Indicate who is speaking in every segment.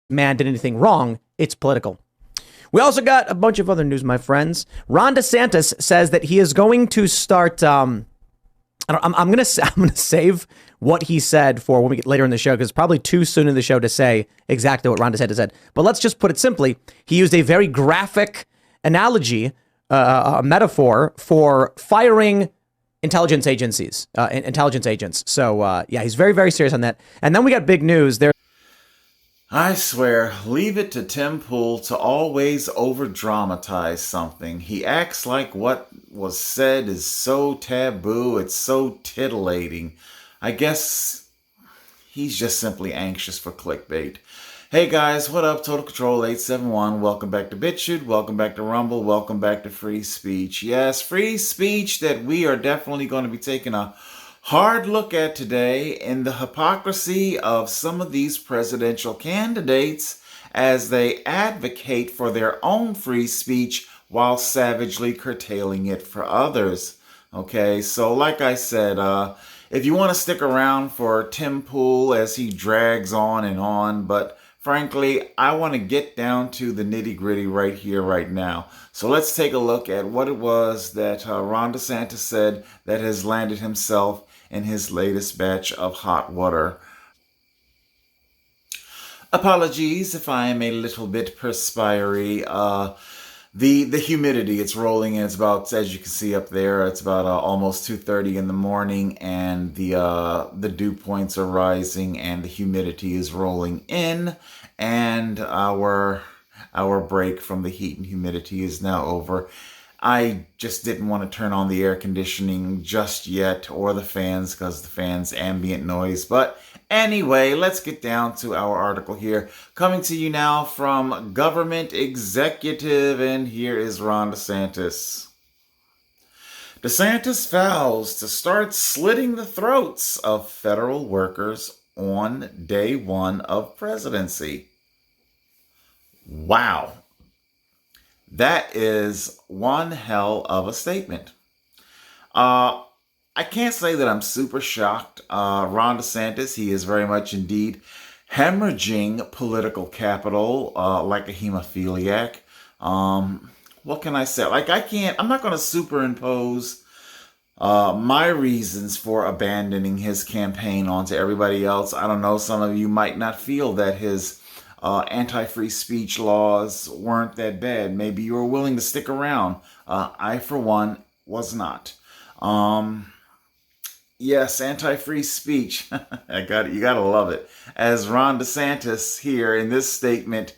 Speaker 1: man did anything wrong. It's political. We also got a bunch of other news, my friends. Ron DeSantis says that he is going to start. I'm gonna save what he said for when we get later in the show, because it's probably too soon in the show to say exactly what Ron DeSantis said. But let's just put it simply. He used a very graphic analogy, a metaphor for firing intelligence agencies, intelligence agents. So yeah, he's very, very serious on that. And then we got big news there.
Speaker 2: I swear, leave it to Tim Pool to always over-dramatize something. He acts like what was said is so taboo, it's so titillating. I guess he's just simply anxious for clickbait. Hey guys, what up? Total Control 871. Welcome back to BitChute. Welcome back to Rumble. Welcome back to Free Speech. Yes, free speech that we are definitely going to be taking a hard look at today in the hypocrisy of some of these presidential candidates as they advocate for their own free speech while savagely curtailing it for others. Okay, so like I said, if you want to stick around for Tim Pool as he drags on, but frankly, I want to get down to the nitty-gritty right here, right now. So let's take a look at what it was that Ron DeSantis said that has landed himself in his latest batch of hot water. Apologies if I am a little bit perspiry. The humidity, it's rolling in. It's about, as you can see up there, it's about almost 2:30 in the morning, and the dew points are rising, and the humidity is rolling in, and our break from the heat and humidity is now over. I just didn't want to turn on the air conditioning just yet, or the fans, because the fans ambient noise. But anyway, let's get down to our article here. Coming to you now from Government Executive, and here is Ron DeSantis. DeSantis vows to start slitting the throats of federal workers on day one of presidency. Wow. That is one hell of a statement. I can't say that I'm super shocked. Ron DeSantis, he is very much indeed hemorrhaging political capital like a hemophiliac. What can I say? I'm not going to superimpose my reasons for abandoning his campaign onto everybody else. I don't know, some of you might not feel that his anti-free speech laws weren't that bad. Maybe you were willing to stick around. I, for one, was not. Yes, anti-free speech. You gotta love it. As Ron DeSantis here in this statement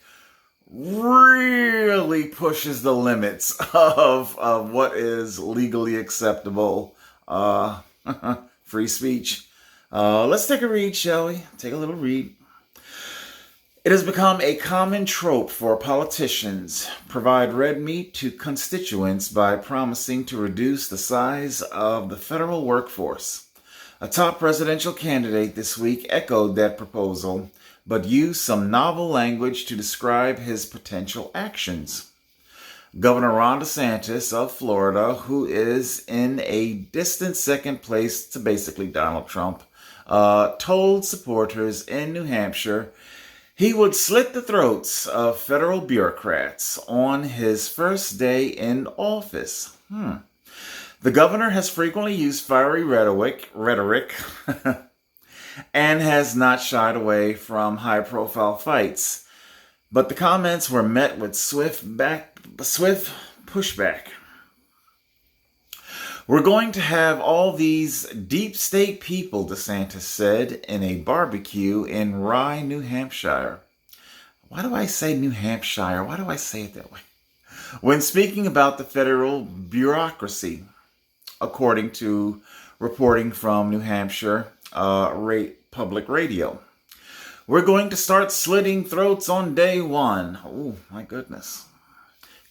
Speaker 2: really pushes the limits of what is legally acceptable free speech. Let's take a read, shall we? Take a little read. It has become a common trope for politicians provide red meat to constituents by promising to reduce the size of the federal workforce. A top presidential candidate this week echoed that proposal, but used some novel language to describe his potential actions. Governor Ron DeSantis of Florida, who is in a distant second place to basically Donald Trump, told supporters in New Hampshire he would slit the throats of federal bureaucrats on his first day in office. The governor has frequently used fiery rhetoric and has not shied away from high-profile fights. But the comments were met with swift pushback. We're going to have all these deep state people, DeSantis said, in a barbecue in Rye, New Hampshire. Why do I say New Hampshire? Why do I say it that way? When speaking about the federal bureaucracy, according to reporting from New Hampshire Public Radio. We're going to start slitting throats on day one. Oh, my goodness.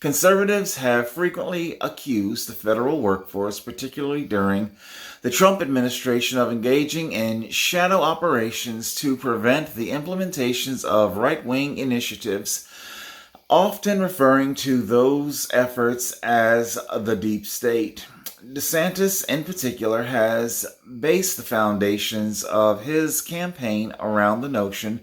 Speaker 2: Conservatives have frequently accused the federal workforce, particularly during the Trump administration, of engaging in shadow operations to prevent the implementations of right-wing initiatives, often referring to those efforts as the deep state. DeSantis, in particular, has based the foundations of his campaign around the notion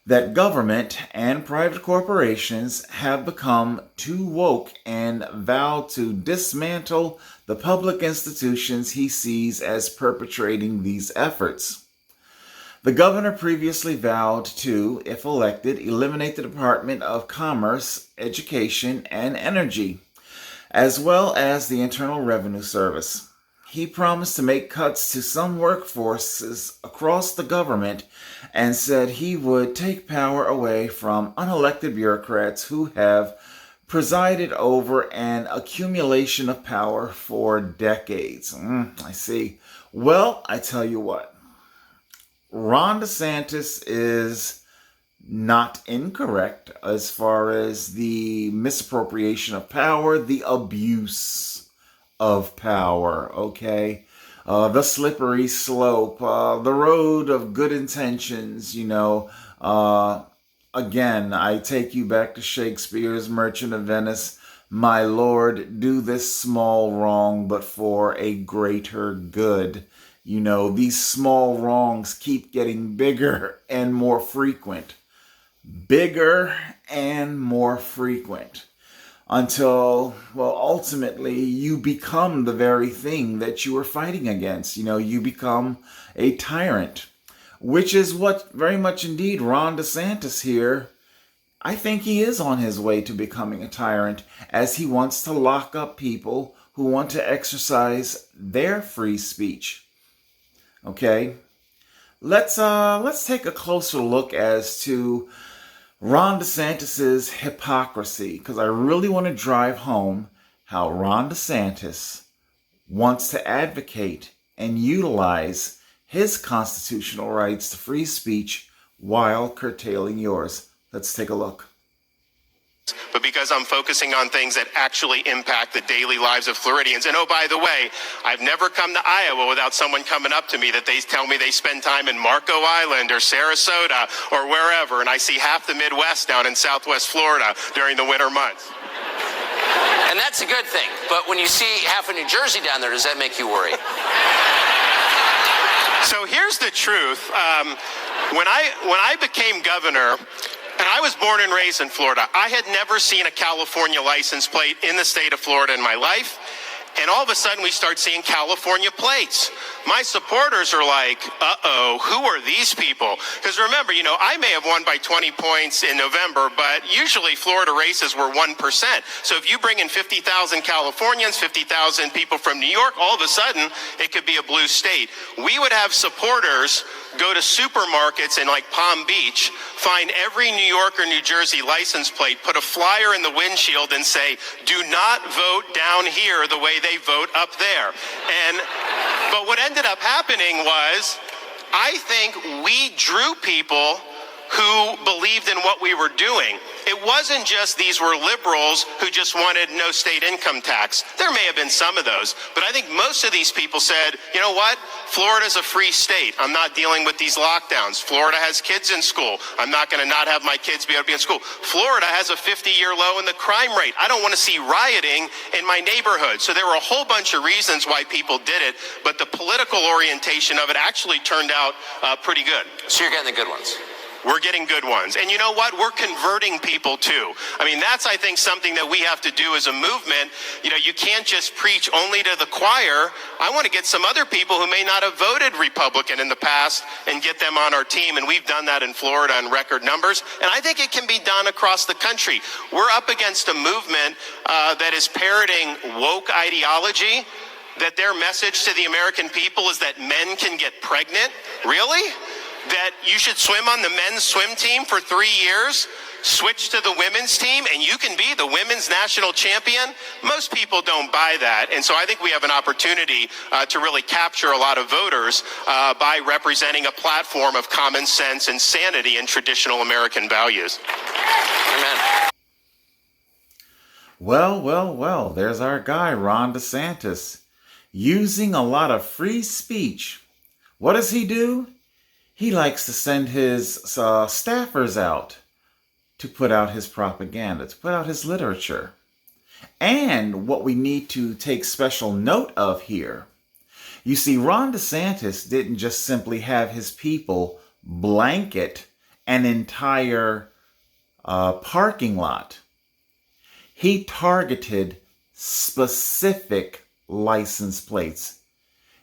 Speaker 2: that government and private corporations have become too woke and vowed to dismantle the public institutions he sees as perpetrating these efforts. The governor previously vowed to, if elected, eliminate the Department of Commerce, Education, and Energy, as well as the Internal Revenue Service. He promised to make cuts to some workforces across the government and said he would take power away from unelected bureaucrats who have presided over an accumulation of power for decades. I see. Well, I tell you what. Ron DeSantis is not incorrect as far as the misappropriation of power, the abuse of power, okay? The slippery slope, the road of good intentions, Again, I take you back to Shakespeare's Merchant of Venice. My lord, do this small wrong, but for a greater good. These small wrongs keep getting bigger and more frequent. Bigger and more frequent. Until, ultimately you become the very thing that you are fighting against. You become a tyrant. Which is what very much indeed Ron DeSantis here, I think he is on his way to becoming a tyrant, as he wants to lock up people who want to exercise their free speech. Okay, let's take a closer look as to Ron DeSantis's hypocrisy, because I really want to drive home how Ron DeSantis wants to advocate and utilize his constitutional rights to free speech while curtailing yours. Let's take a look.
Speaker 3: But because I'm focusing on things that actually impact the daily lives of Floridians. And oh, by the way, I've never come to Iowa without someone coming up to me that they tell me they spend time in Marco Island or Sarasota or wherever, and I see half the Midwest down in Southwest Florida during the winter months.
Speaker 4: And that's a good thing. But when you see half of New Jersey down there, does that make you worry?
Speaker 3: So here's the truth. When I became governor, and I was born and raised in Florida, I had never seen a California license plate in the state of Florida in my life. And all of a sudden we start seeing California plates. My supporters are like, uh-oh, who are these people? Because remember, I may have won by 20 points in November, but usually Florida races were 1%. So if you bring in 50,000 Californians, 50,000 people from New York, all of a sudden it could be a blue state. We would have supporters go to supermarkets in like Palm Beach, find every New York or New Jersey license plate, put a flyer in the windshield and say, do not vote down here the way they vote up there. But what ended up happening was, I think we drew people who believed in what we were doing. It wasn't just these were liberals who just wanted no state income tax. There may have been some of those, but I think most of these people said, you know what? Florida's a free state. I'm not dealing with these lockdowns. Florida has kids in school. I'm not going to not have my kids be able to be in school. Florida has a 50-year low in the crime rate. I don't want to see rioting in my neighborhood. So there were a whole bunch of reasons why people did it, but the political orientation of it actually turned out pretty good.
Speaker 4: So you're getting the good ones.
Speaker 3: We're getting good ones. And you know what? We're converting people too. I mean, that's, I think, something that we have to do as a movement. You can't just preach only to the choir. I want to get some other people who may not have voted Republican in the past and get them on our team. And we've done that in Florida in record numbers. And I think it can be done across the country. We're up against a movement that is parroting woke ideology, that their message to the American people is that men can get pregnant. Really? That you should swim on the men's swim team for 3 years, switch to the women's team, and you can be the women's national champion? Most people don't buy that. And so I think we have an opportunity to really capture a lot of voters by representing a platform of common sense and sanity and traditional American values.
Speaker 4: Amen.
Speaker 2: Well, there's our guy, Ron DeSantis, using a lot of free speech. What does he do? He likes to send his staffers out to put out his propaganda, to put out his literature. And what we need to take special note of here, you see, Ron DeSantis didn't just simply have his people blanket an entire parking lot. He targeted specific license plates.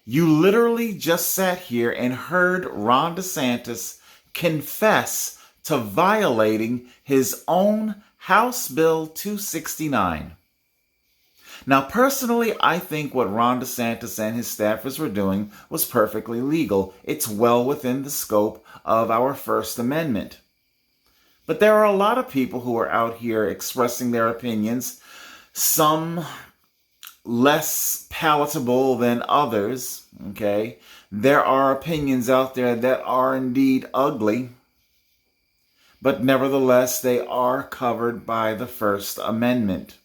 Speaker 2: You literally just sat here and heard Ron DeSantis confess to violating his own House Bill 269. Now, personally, I think what Ron DeSantis and his staffers were doing was perfectly legal. It's well within the scope of our First Amendment. But there are a lot of people who are out here expressing their opinions, some less palatable than others, okay? There are opinions out there that are indeed ugly, but nevertheless, they are covered by the First Amendment.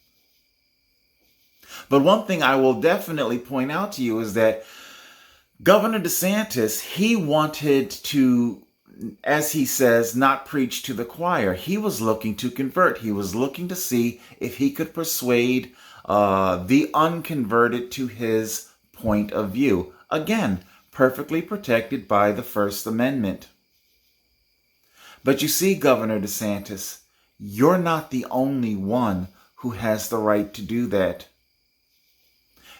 Speaker 2: But one thing I will definitely point out to you is that Governor DeSantis, he wanted to, as he says, not preach to the choir. He was looking to convert. He was looking to see if he could persuade the unconverted to his point of view. Again, perfectly protected by the First Amendment. But you see, Governor DeSantis, you're not the only one who has the right to do that.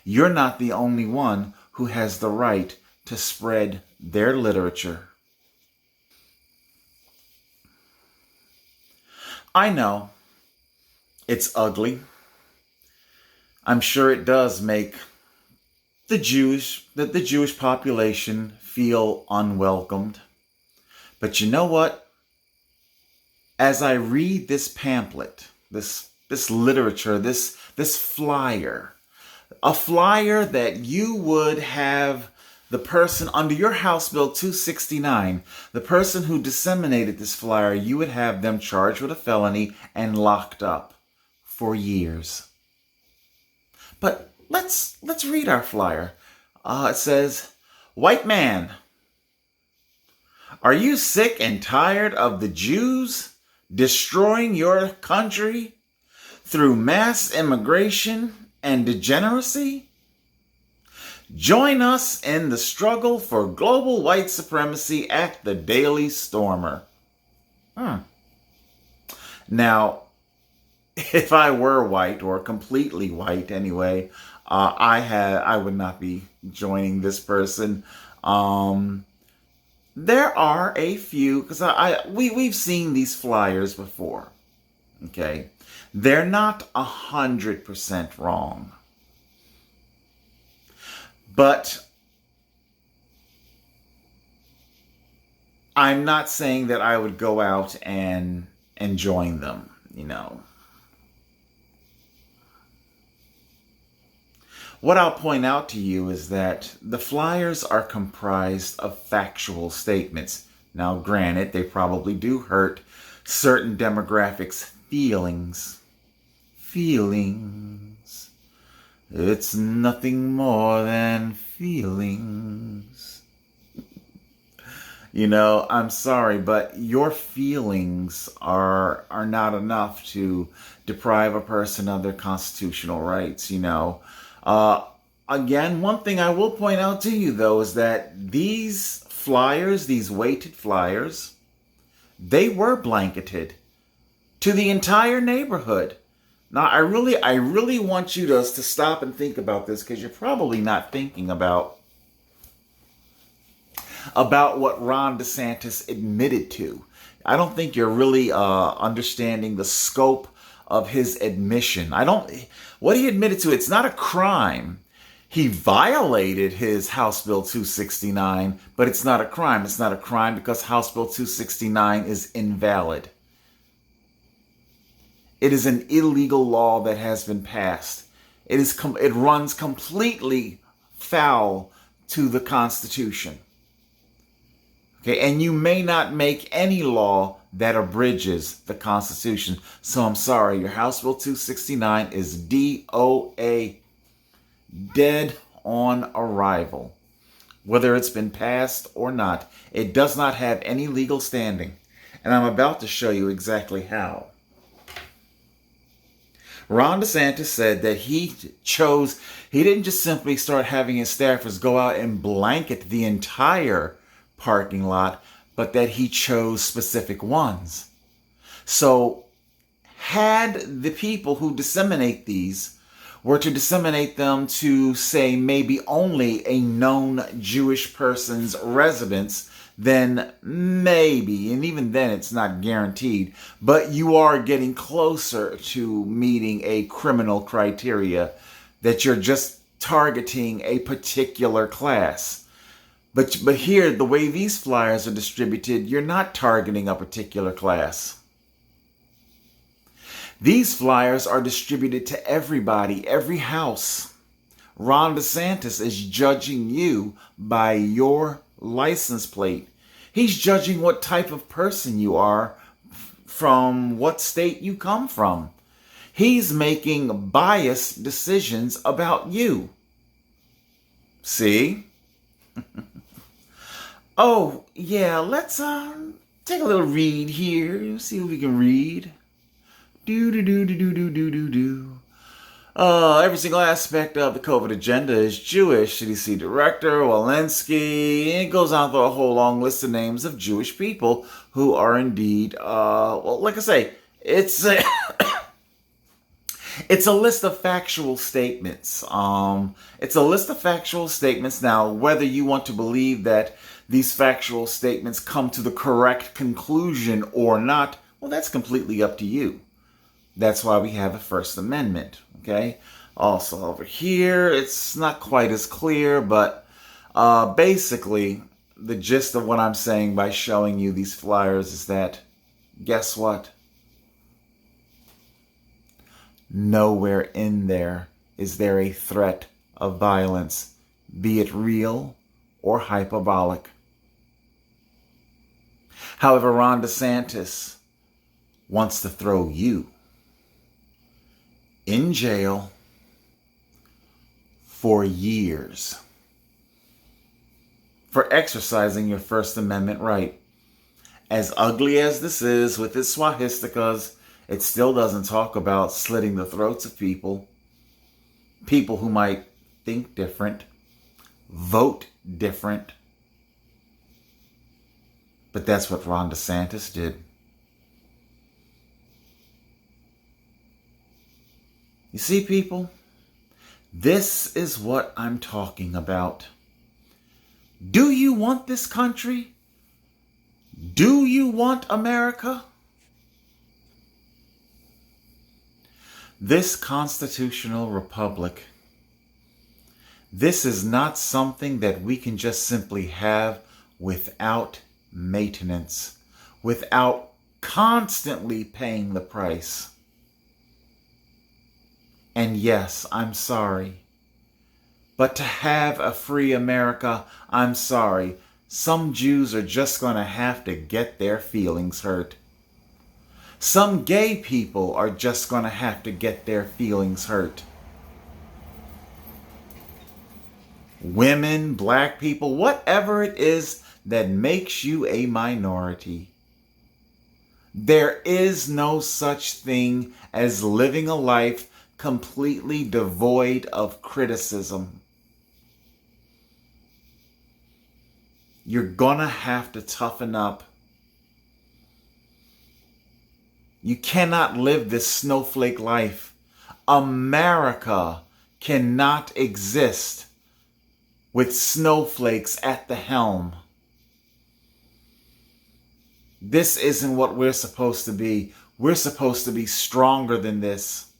Speaker 2: You're not the only one who has the right to spread their literature. I know it's ugly. I'm sure it does make the Jewish population feel unwelcomed. But you know what? As I read this pamphlet, this literature, this flyer, a flyer that you would have the person under your House Bill 269, the person who disseminated this flyer, you would have them charged with a felony and locked up for years. But let's read our flyer. It says, "White man, are you sick and tired of the Jews destroying your country through mass immigration and degeneracy? Join us in the struggle for global white supremacy at the Daily Stormer." Now, if I were white, or completely white anyway, I would not be joining this person. There are a few, because we've seen these flyers before. Okay, they're not 100% wrong, but I'm not saying that I would go out and join them, you know. What I'll point out to you is that the flyers are comprised of factual statements. Now, granted, they probably do hurt certain demographics' feelings. Feelings. It's nothing more than feelings. You know, I'm sorry, but your feelings are not enough to deprive a person of their constitutional rights, you know. Again, one thing I will point out to you, though, is that these flyers, these weighted flyers, they were blanketed to the entire neighborhood. Now, I really want you to stop and think about this, because you're probably not thinking about what Ron DeSantis admitted to. I don't think you're really understanding the scope of his admission. What he admitted to, it's not a crime. He violated his House Bill 269, but it's not a crime. It's not a crime because House Bill 269 is invalid. It is an illegal law that has been passed. It runs completely foul to the Constitution. Okay, and you may not make any law that abridges the Constitution. So I'm sorry, your House Bill 269 is DOA, dead on arrival. Whether it's been passed or not, it does not have any legal standing. And I'm about to show you exactly how. Ron DeSantis said that he didn't just simply start having his staffers go out and blanket the entire parking lot, but that he chose specific ones. So had the people who disseminate these were to disseminate them to, say, maybe only a known Jewish person's residence, then maybe, and even then it's not guaranteed, but you are getting closer to meeting a criminal criteria that you're just targeting a particular class. But here, the way these flyers are distributed, you're not targeting a particular class. These flyers are distributed to everybody, every house. Ron DeSantis is judging you by your license plate. He's judging what type of person you are from what state you come from. He's making biased decisions about you. See? Oh, yeah, let's take a little read here. See what we can read. Every single aspect of the COVID agenda is Jewish. CDC Director Walensky. It goes on through a whole long list of names of Jewish people who are indeed, well, like I say, it's a, it's a list of factual statements. It's a list of factual statements. Now, whether you want to believe that these factual statements come to the correct conclusion or not, well, that's completely up to you. That's why we have a First Amendment, okay? Also over here, it's not quite as clear, but basically, the gist of what I'm saying by showing you these flyers is that, guess what? Nowhere in there is there a threat of violence, be it real or hyperbolic. However, Ron DeSantis wants to throw you in jail for years for exercising your First Amendment right. As ugly as this is with its swastikas, it still doesn't talk about slitting the throats of people who might think different, vote different. But that's what Ron DeSantis did. You see, people, this is what I'm talking about. Do you want this country? Do you want America? This constitutional republic, this is not something that we can just simply have without maintenance, without constantly paying the price. And yes, I'm sorry. But to have a free America, I'm sorry. Some Jews are just going to have to get their feelings hurt. Some gay people are just going to have to get their feelings hurt. Women, black people, whatever it is that makes you a minority. There is no such thing as living a life completely devoid of criticism. You're gonna have to toughen up. You cannot live this snowflake life. America cannot exist with snowflakes at the helm. This isn't what we're supposed to be. We're supposed to be stronger than this.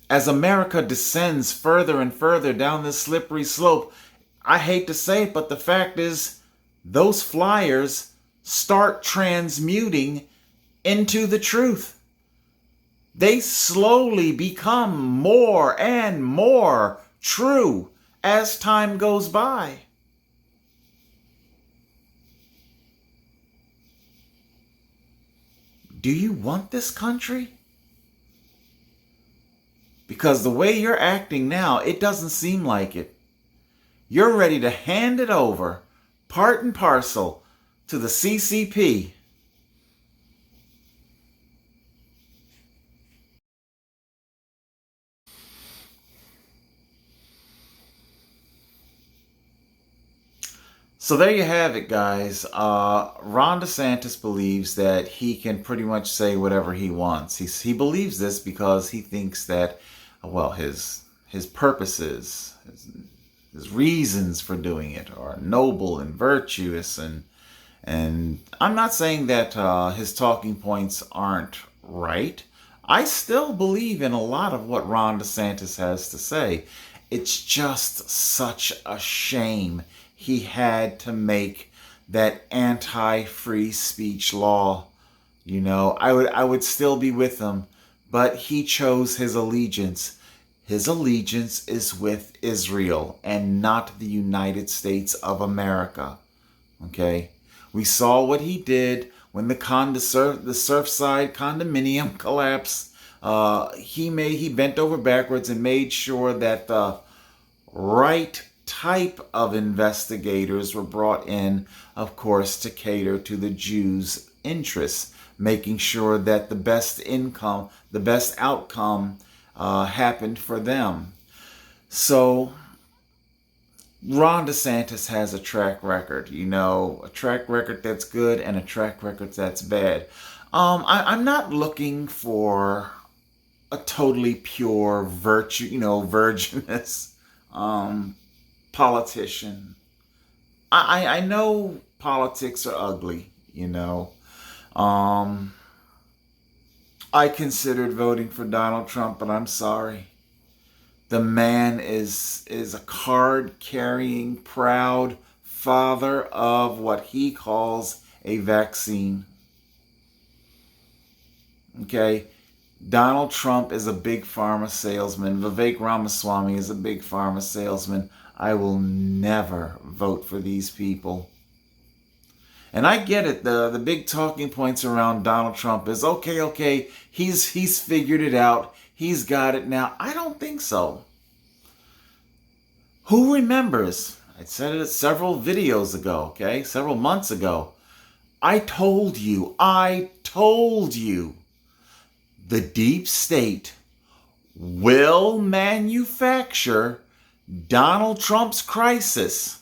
Speaker 2: As America descends further and further down this slippery slope, I hate to say it, but the fact is, those flyers start transmuting into the truth. They slowly become more and more true as time goes by. Do you want this country? Because the way you're acting now, it doesn't seem like it. You're ready to hand it over, part and parcel, to the CCP. So there you have it, guys. Ron DeSantis believes that he can pretty much say whatever he wants. He believes this because he thinks that, well, his purposes, his reasons for doing it are noble and virtuous, and I'm not saying that his talking points aren't right. I still believe in a lot of what Ron DeSantis has to say. It's just such a shame he had to make that anti-free speech law. You know, I would still be with him, but he chose his allegiance. His allegiance is with Israel and not the United States of America. Okay? We saw what he did when the Surfside condominium collapsed. He bent over backwards and made sure that the right type of investigators were brought in, of course, to cater to the Jews' interests, making sure that the best outcome happened for them. So Ron DeSantis has a track record, a track record that's good and a track record that's bad. I'm not looking for a totally pure virginous politician. I know politics are ugly, I considered voting for Donald Trump, but I'm sorry. The man is a card-carrying, proud father of what he calls a vaccine. Okay? Donald Trump is a big pharma salesman. Vivek Ramaswamy is a big pharma salesman. I will never vote for these people. And I get it. The big talking points around Donald Trump is, okay, he's figured it out. He's got it now. I don't think so. Who remembers? I said it several videos ago, okay? Several months ago. I told you. The deep state will manufacture Donald Trump's crisis,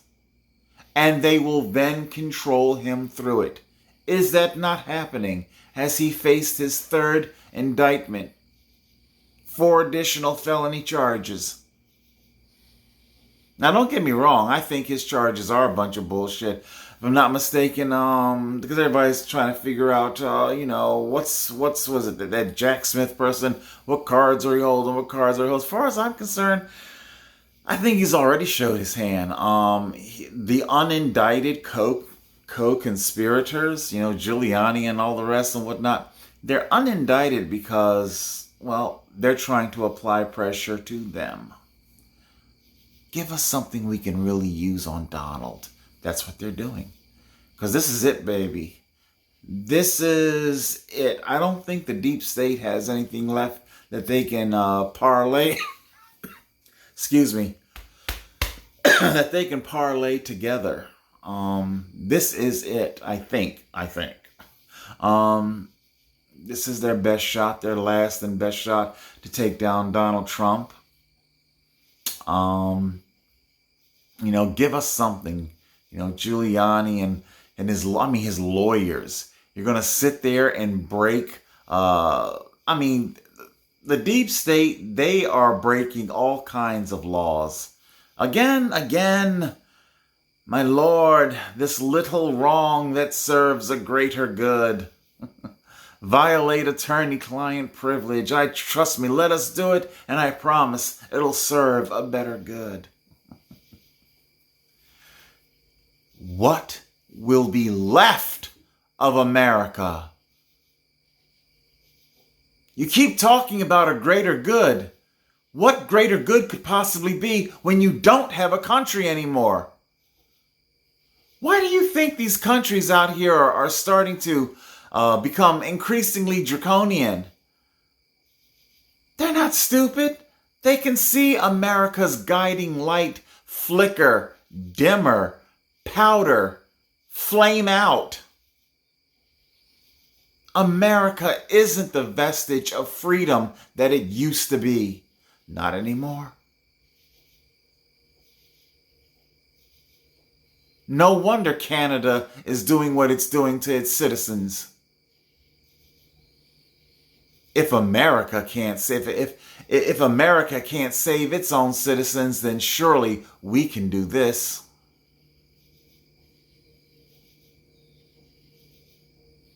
Speaker 2: and they will then control him through it. Is that not happening? Has he faced his third indictment? 4 additional felony charges. Now, don't get me wrong. I think his charges are a bunch of bullshit. If I'm not mistaken, because everybody's trying to figure out, what's was it, that Jack Smith person? What cards are he holding? As far as I'm concerned, I think he's already showed his hand. The unindicted co-conspirators, Giuliani and all the rest and whatnot, they're unindicted because, well, they're trying to apply pressure to them. Give us something we can really use on Donald. That's what they're doing. Because this is it, baby. This is it. I don't think the deep state has anything left that they can parlay. Excuse me. That they can parlay together. This is it, I think. This is their best shot, their last and best shot to take down Donald Trump. Give us something. Giuliani and his lawyers. You're going to sit there and break, the deep state, they are breaking all kinds of laws. Again, my Lord, this little wrong that serves a greater good. Violate attorney-client privilege. Trust me, let us do it, and I promise it'll serve a better good. What will be left of America? You keep talking about a greater good. What greater good could possibly be when you don't have a country anymore? Why do you think these countries out here are starting to become increasingly draconian? They're not stupid. They can see America's guiding light flicker, dimmer, powder, flame out. America isn't the vestige of freedom that it used to be. Not anymore. No wonder Canada is doing what it's doing to its citizens. If America can't save if America can't save its own citizens, then surely we can do this.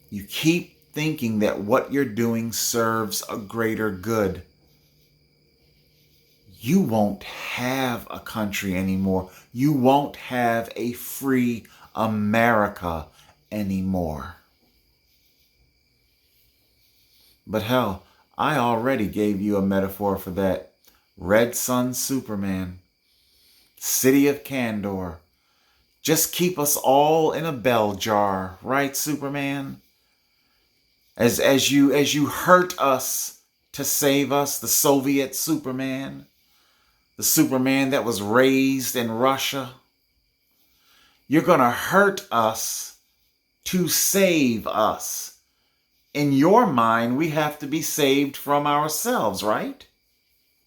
Speaker 2: You keep thinking that what you're doing serves a greater good. You won't have a country anymore. You won't have a free America anymore. But hell, I already gave you a metaphor for that. Red Sun Superman. City of Kandor. Just keep us all in a bell jar, right, Superman? As you hurt us to save us, the Soviet Superman, the Superman that was raised in Russia, you're going to hurt us to save us. In your mind, we have to be saved from ourselves, right?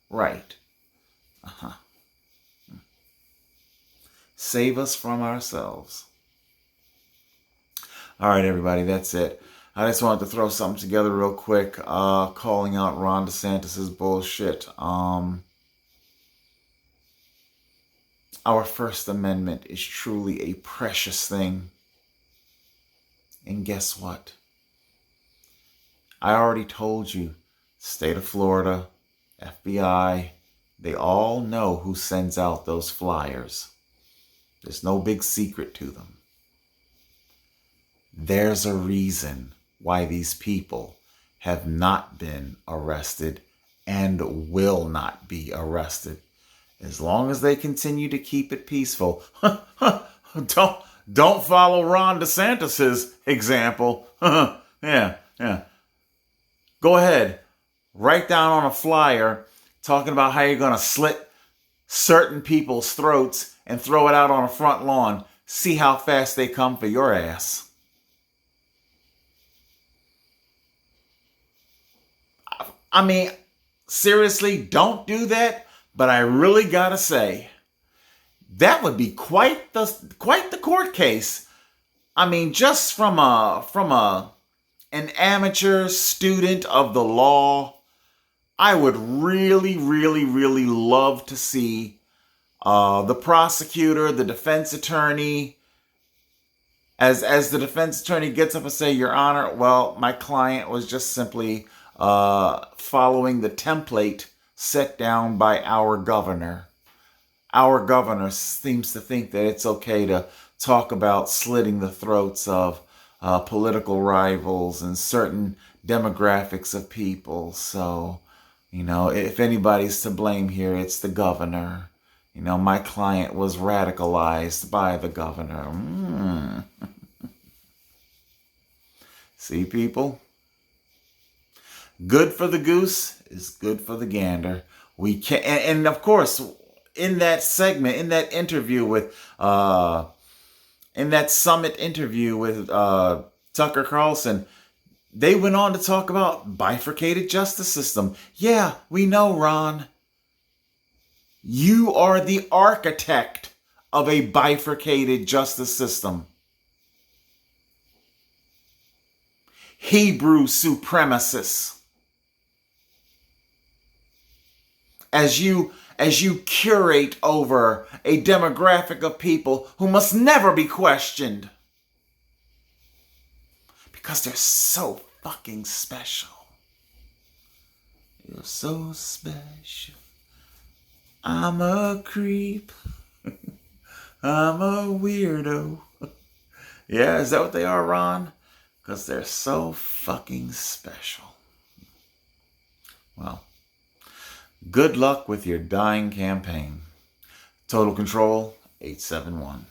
Speaker 2: Right. Save us from ourselves. All right, everybody, that's it. I just wanted to throw something together real quick, calling out Ron DeSantis's bullshit. Our First Amendment is truly a precious thing. And guess what? I already told you, state of Florida, FBI, they all know who sends out those flyers. There's no big secret to them. There's a reason why these people have not been arrested and will not be arrested. As long as they continue to keep it peaceful. Don't follow Ron DeSantis's example. Yeah. Go ahead. Write down on a flyer talking about how you're going to slit certain people's throats and throw it out on a front lawn. See how fast they come for your ass. I mean, seriously, don't do that. But I really gotta say, that would be quite the court case. I mean, just from an amateur student of the law, I would really love to see the prosecutor, the defense attorney, as the defense attorney gets up and say, Your Honor, well, my client was just simply following the template set down by our governor. Our governor seems to think that it's okay to talk about slitting the throats of political rivals and certain demographics of people. So, if anybody's to blame here, it's the governor. My client was radicalized by the governor. See, people? Good for the goose is good for the gander. We can, and of course, in that segment, in that interview with, in that summit interview with Tucker Carlson, they went on to talk about bifurcated justice system. Yeah, we know, Ron. You are the architect of a bifurcated justice system. Hebrew supremacists. As you curate over a demographic of people who must never be questioned. Because they're so fucking special. You're so special. I'm a creep. I'm a weirdo. Yeah, is that what they are, Ron? Because they're so fucking special. Well, good luck with your dying campaign. Total Control 871.